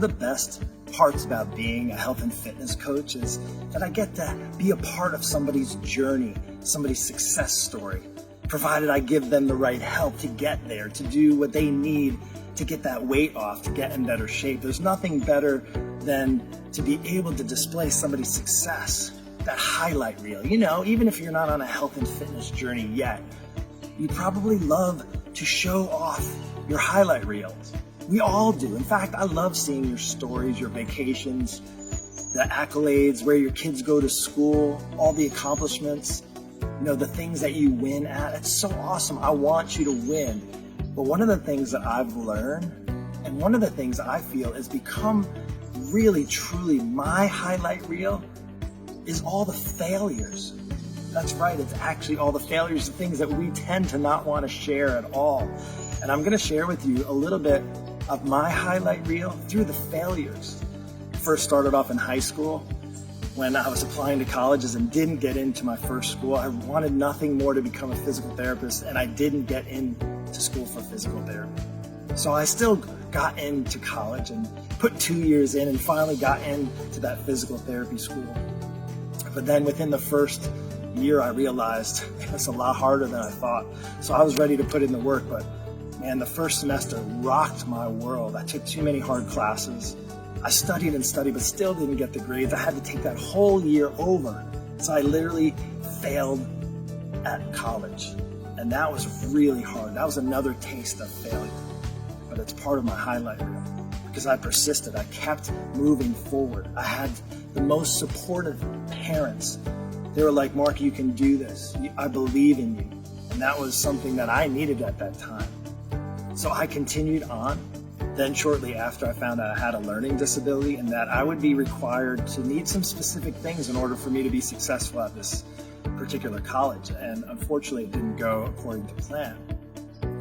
of the best parts about being a health and fitness coach is that I get to be a part of somebody's journey, somebody's success story, provided I give them the right help to get there, to do what they need to get that weight off, to get in better shape. There's nothing better than to be able to display somebody's success, that highlight reel. You know, even if you're not on a health and fitness journey yet, you probably love to show off your highlight reels. We all do. In fact, I love seeing your stories, your vacations, the accolades, where your kids go to school, all the accomplishments, you know, the things that you win at. It's so awesome. I want you to win. But one of the things that I've learned, and one of the things I feel has become really, truly my highlight reel, is all the failures. That's right, it's actually all the failures, the things that we tend to not want to share at all. And I'm going to share with you a little bit of my highlight reel through the failures. First started off in high school when I was applying to colleges and didn't get into my first school. I wanted nothing more to become a physical therapist, and I didn't get into school for physical therapy. So I still got into college and put 2 years in and finally got into that physical therapy school. But then within the first year, I realized it's a lot harder than I thought. So I was ready to put in the work, but man, the first semester rocked my world. I took too many hard classes. I studied and studied, but still didn't get the grades. I had to take that whole year over. So I literally failed at college. And that was really hard. That was another taste of failure. But it's part of my highlight reel because I persisted. I kept moving forward. I had the most supportive parents. They were like, Mark, you can do this. I believe in you. And that was something that I needed at that time. So I continued on. Then shortly after, I found out I had a learning disability and that I would be required to need some specific things in order for me to be successful at this particular college. And unfortunately, it didn't go according to plan.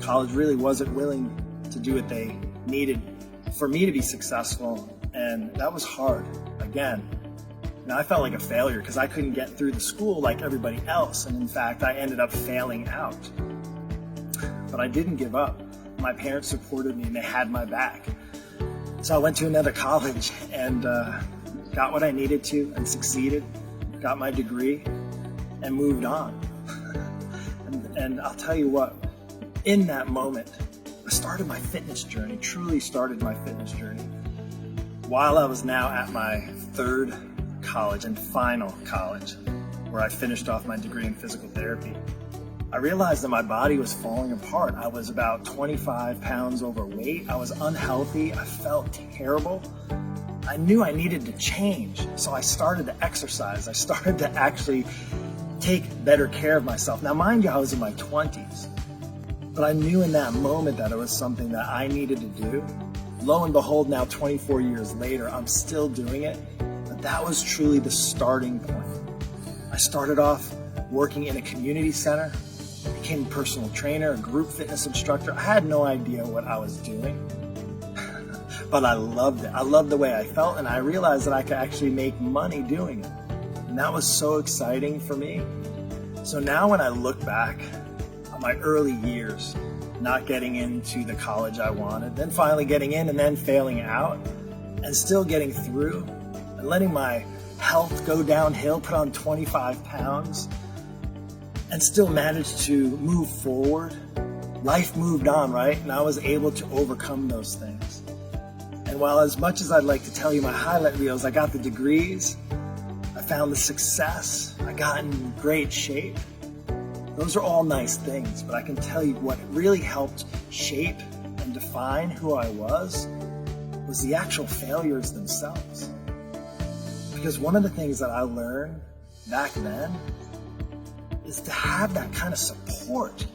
College really wasn't willing to do what they needed for me to be successful. And that was hard. Again, I felt like a failure because I couldn't get through the school like everybody else. And in fact, I ended up failing out. But I didn't give up. My parents supported me and they had my back. So I went to another college and got what I needed to and succeeded, got my degree and moved on. and I'll tell you what, in that moment, I started my fitness journey, truly started my fitness journey. While I was now at my third college and final college, where I finished off my degree in physical therapy, I realized that my body was falling apart. I was about 25 pounds overweight. I was unhealthy. I felt terrible. I knew I needed to change. So I started to exercise. I started to actually take better care of myself. Now, mind you, I was in my 20s, but I knew in that moment that it was something that I needed to do. Lo and behold, now 24 years later, I'm still doing it. But that was truly the starting point. I started off working in a community center, became a personal trainer, a group fitness instructor. I had no idea what I was doing, but I loved it. I loved the way I felt, and I realized that I could actually make money doing it. And that was so exciting for me. So now when I look back on my early years, not getting into the college I wanted, then finally getting in and then failing out, and still getting through, and letting my health go downhill, put on 25 pounds, and still managed to move forward. Life moved on, right? And I was able to overcome those things. And while as much as I'd like to tell you my highlight reels, I got the degrees, I found the success, I got in great shape. Those are all nice things, but I can tell you what really helped shape and define who I was the actual failures themselves. Because one of the things that I learned back then is to have that kind of support.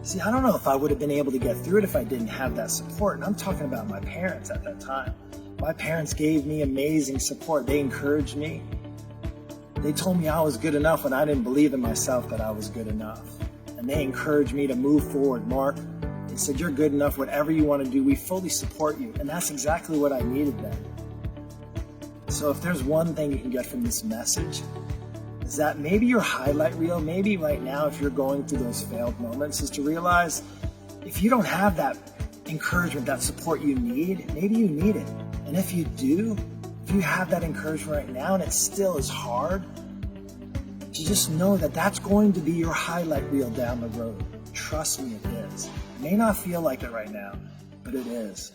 See, I don't know if I would have been able to get through it if I didn't have that support. And I'm talking about my parents at that time. My parents gave me amazing support. They encouraged me. They told me I was good enough when I didn't believe in myself that I was good enough. And they encouraged me to move forward. Mark, they said, you're good enough. Whatever you want to do, we fully support you. And that's exactly what I needed then. So if there's one thing you can get from this message, is that maybe your highlight reel, maybe right now if you're going through those failed moments, is to realize if you don't have that encouragement, that support you need, maybe you need it. And if you do, if you have that encouragement right now and it still is hard, you just know that that's going to be your highlight reel down the road. Trust me, it is. It may not feel like it right now, but it is.